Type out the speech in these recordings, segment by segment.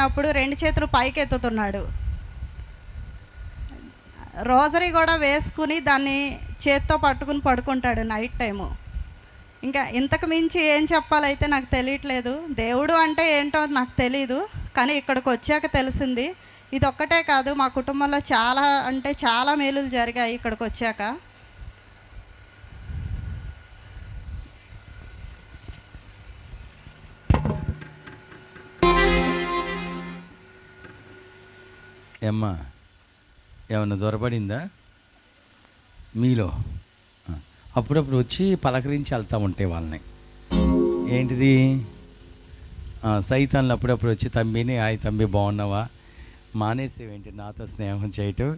అప్పుడు 2 చేతులు పైకెత్తుతున్నాడు. రోజరీ కూడా వేసుకుని దాన్ని చేత్తో పట్టుకుని పడుకుంటాడు నైట్ టైము. ఇంకా ఇంతకు మించి ఏం చెప్పాలైతే నాకు తెలియట్లేదు. దేవుడు అంటే ఏంటో నాకు తెలీదు, కానీ ఇక్కడికి వచ్చాక తెలిసింది. ఇది ఒక్కటే కాదు, మా కుటుంబంలో చాలా అంటే చాలా మేలులు జరిగాయి ఇక్కడికి వచ్చాక. ఏమ్మా, ఏమన్నా దొరబడిందా మీలో? అప్పుడప్పుడు వచ్చి పలకరించి వెళ్తూ ఉంటే వాళ్ళని. ఏంటిది? సైతాన్లు అప్పుడప్పుడు వచ్చి తమ్మిని, హాయ్ తమ్మి బాగున్నావా, మానేసేవేంటి నాతో స్నేహం చేయటం,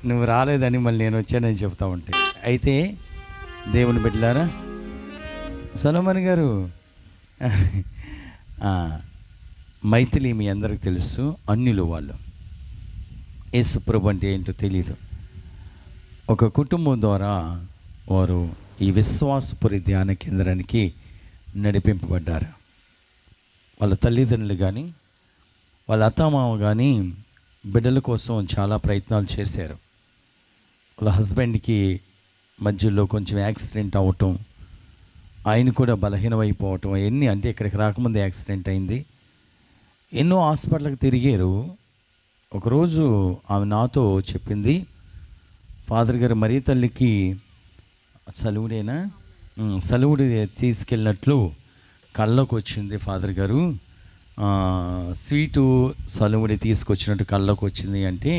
నువ్వు రాలేదని మళ్ళీ నేను వచ్చానని చెప్తా ఉంటే. అయితే దేవుని బిడ్డలారా, సొలొమోన్ గారు మైథిలి మీ అందరికి తెలుసు, అన్యులు వాళ్ళు. యేసుప్రభు అంటే ఏంటో తెలీదు. ఒక కుటుంబం ద్వారా వారు ఈ విశ్వాసపురి ధ్యాన కేంద్రానికి నడిపింపబడ్డారు. వాళ్ళ తల్లిదండ్రులు కానీ వాళ్ళ అత్తమామ కానీ బిడ్డల కోసం చాలా ప్రయత్నాలు చేశారు. వాళ్ళ హస్బెండ్కి మధ్యలో కొంచెం యాక్సిడెంట్ అవ్వటం, ఆయన కూడా బలహీనమైపోవటం, ఎన్ని అంటే ఇక్కడికి రాకముందు యాక్సిడెంట్ అయింది. ఎన్నో హాస్పిటల్కి తిరిగారు. ఒకరోజు ఆమె నాతో చెప్పింది, ఫాదర్ గారు మరీ తల్లికి సలువుడి తీసుకెళ్ళినట్లు కళ్ళకు వచ్చింది ఫాదర్ గారు, స్వీటు సలువుడి తీసుకొచ్చినట్టు కళ్ళకు వచ్చింది అంటే,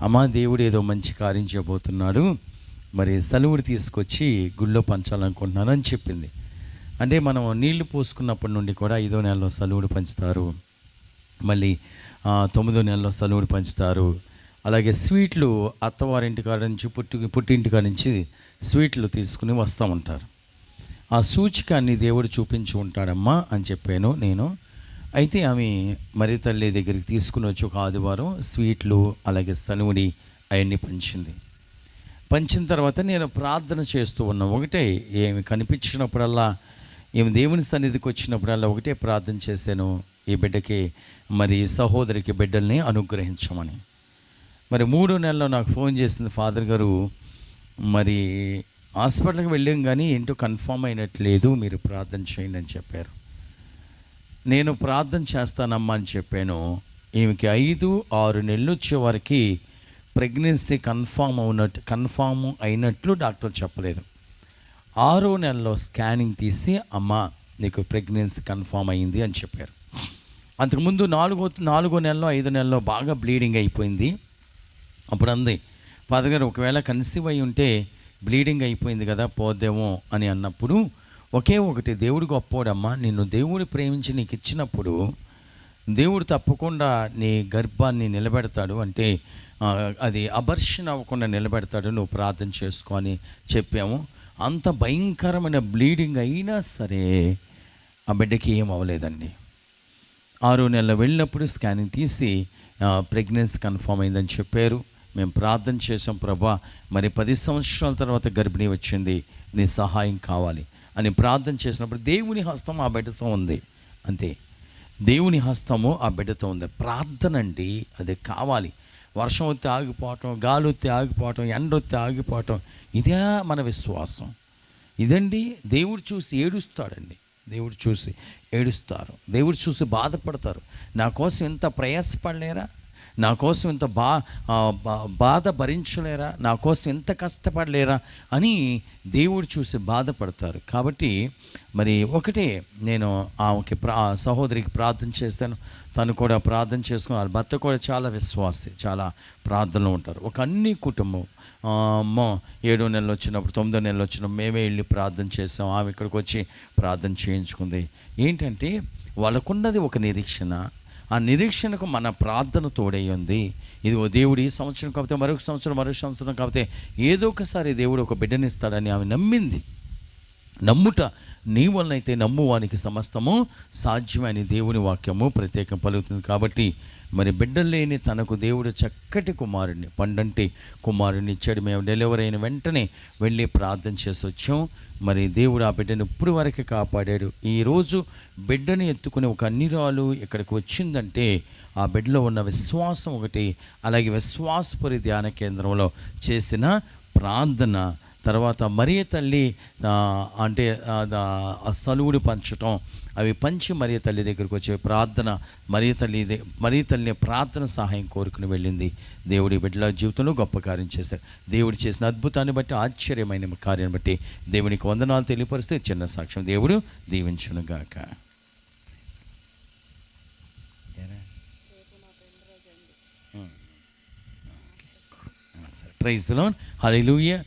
అమ్మా దేవుడు ఏదో మంచి కార్యం చేయబోతున్నాడు, మరి సలువుడి తీసుకొచ్చి గుళ్ళో పంచాలనుకుంటున్నాను అని చెప్పింది. అంటే మనం నీళ్లు పోసుకున్నప్పటి నుండి కూడా 5వ నెలలో సలువుడు పంచుతారు, మళ్ళీ 9వ నెలలో సలువుడు పంచుతారు. అలాగే స్వీట్లు అత్తవారింటి కాడ నుంచి పుట్టింటి కాడ నుంచి స్వీట్లు తీసుకుని వస్తూ ఉంటారు. ఆ సూచికాన్ని దేవుడు చూపించి ఉంటాడమ్మా అని చెప్పాను నేను. అయితే ఆమె మరి తల్లి దగ్గరికి తీసుకుని వచ్చి ఒక ఆదివారం స్వీట్లు అలాగే సలువుడి అవన్నీ పంచిన తర్వాత నేను ప్రార్థన చేస్తూ ఉన్నాను. ఒకటే, ఏమి కనిపించినప్పుడల్లా, ఏమి దేవుని సన్నిధికి వచ్చినప్పుడల్లా ఒకటే ప్రార్థన చేశాను, ఈ బిడ్డకి మరి సహోదరికి బిడ్డల్ని అనుగ్రహించమని. మరి 3వ నెలలో నాకు ఫోన్ చేసింది, ఫాదర్ గారు మరి హాస్పిటల్కి వెళ్ళాం కానీ ఏంటో కన్ఫామ్ అయినట్లేదు, మీరు ప్రార్థన చేయండి అని చెప్పారు. నేను ప్రార్థన చేస్తానమ్మా అని చెప్పాను. ఈమెకి 5-6 నెలలు వచ్చే వారికి ప్రెగ్నెన్సీ కన్ఫామ్ అయినట్లు డాక్టర్ చెప్పలేదు. 6వ నెలలో స్కానింగ్ తీసి, అమ్మ నీకు ప్రెగ్నెన్సీ కన్ఫామ్ అయింది అని చెప్పారు. అంతకుముందు 4వ నెలలో 5వ నెలలో బాగా బ్లీడింగ్ అయిపోయింది. అప్పుడు అంది, ఫాదర్ గారు ఒకవేళ కన్సీవ్ అయి ఉంటే బ్లీడింగ్ అయిపోయింది కదా, పోద్దేమో అని అన్నప్పుడు, ఒకే ఒకటి, దేవుడు గొప్పోడమ్మా, నిన్ను దేవుడు ప్రేమించి నీకు ఇచ్చినప్పుడు దేవుడు తప్పకుండా నీ గర్భాన్ని నిలబెడతాడు, అంటే అది అబర్షన్ అవ్వకుండా నిలబెడతాడు, నువ్వు ప్రార్థన చేసుకో అని చెప్పాము. అంత భయంకరమైన బ్లీడింగ్ అయినా సరే ఆ బిడ్డకి ఏం అవ్వలేదండి. 6వ నెలలో వెళ్ళినప్పుడు స్కానింగ్ తీసి ప్రెగ్నెన్సీ కన్ఫామ్ అయిందని చెప్పారు. మేము ప్రార్థన చేసాం, ప్రభా మరి 10 సంవత్సరాల తర్వాత గర్భిణీ వచ్చింది, నీ సహాయం కావాలి అని ప్రార్థన చేసినప్పుడు దేవుని హస్తం ఆ బిడ్డతో ఉంది. అంతే, దేవుని హస్తము ఆ బిడ్డతో ఉంది. ప్రార్థన అండి, అది కావాలి. వర్షం వస్తే ఆగిపోవటం, గాలి వస్తే ఆగిపోవటం, ఎండ వస్తే ఆగిపోవటం, ఇదే మన విశ్వాసం. ఇదండి, దేవుడు చూసి ఏడుస్తాడండి, దేవుడు చూసి ఏడుస్తారు, దేవుడు చూసి బాధపడతారు. నా కోసం ఎంత ప్రయాసపడలేరా, నా కోసం ఎంత బాధ భరించలేరా, నా కోసం ఎంత కష్టపడలేరా అని దేవుడు చూసి బాధపడతారు. కాబట్టి మరి ఒకటే, నేను ఆమెకి సహోదరికి ప్రార్థన చేశాను, తను కూడా ప్రార్థన చేసుకుని, వాళ్ళ భర్త కూడా చాలా విశ్వాసి, చాలా ప్రార్థనలు ఉంటారు. ఒక అన్ని కుటుంబం 7వ నెలలు వచ్చినప్పుడు 9వ నెలలు వచ్చినప్పుడు మేమే వెళ్ళి ప్రార్థన చేసాం. ఆమె ఇక్కడికి వచ్చి ప్రార్థన చేయించుకుంది. ఏంటంటే వాళ్ళకున్నది ఒక నిరీక్షణ, ఆ నిరీక్షణకు మన ప్రార్థన తోడై ఉంది. ఇది ఓ దేవుడు ఈ సంవత్సరం కాకపోతే మరొక సంవత్సరం కాకపోతే ఏదో ఒకసారి దేవుడు ఒక బిడ్డనిస్తాడని ఆమె నమ్మింది. నమ్ముట నీ వలనైతే నమ్మువానికి సమస్తము సాధ్యమని దేవుని వాక్యము ప్రత్యేకం పలుకుతుంది. కాబట్టి మరి బిడ్డలు లేని తనకు దేవుడు చక్కటి కుమారుడిని, పండంటి కుమారుడిని ఇచ్చాడు. మేము డెలివరీ అయిన వెంటనే వెళ్ళి ప్రార్థన చేసి వచ్చాం. మరి దేవుడు ఆ బిడ్డను ఇప్పుడు వరకు కాపాడాడు. ఈరోజు బిడ్డను ఎత్తుకుని ఒక అన్నిరాలు ఇక్కడికి వచ్చిందంటే ఆ బిడ్డలో ఉన్న విశ్వాసం ఒకటి, అలాగే విశ్వాసపురి ధ్యాన కేంద్రంలో చేసిన ప్రార్థన, తర్వాత మరియ తల్లి అంటే సలువుడు పంచటం, అవి పంచి మరియ తల్లి దగ్గరికి వచ్చే ప్రార్థన, మరియ తల్లిని ప్రార్థన సహాయం కోరుకుని వెళ్ళింది. దేవుడి బిడ్డల జీవితంలో గొప్ప కార్యం చేశారు. దేవుడు చేసిన అద్భుతాన్ని బట్టి, ఆశ్చర్యమైన కార్యాన్ని బట్టి దేవునికి వందనాలు తెలియపరిస్తే చిన్న సాక్ష్యం. దేవుడు దీవించునుగాక. Praise the Lord. హల్లెలూయా.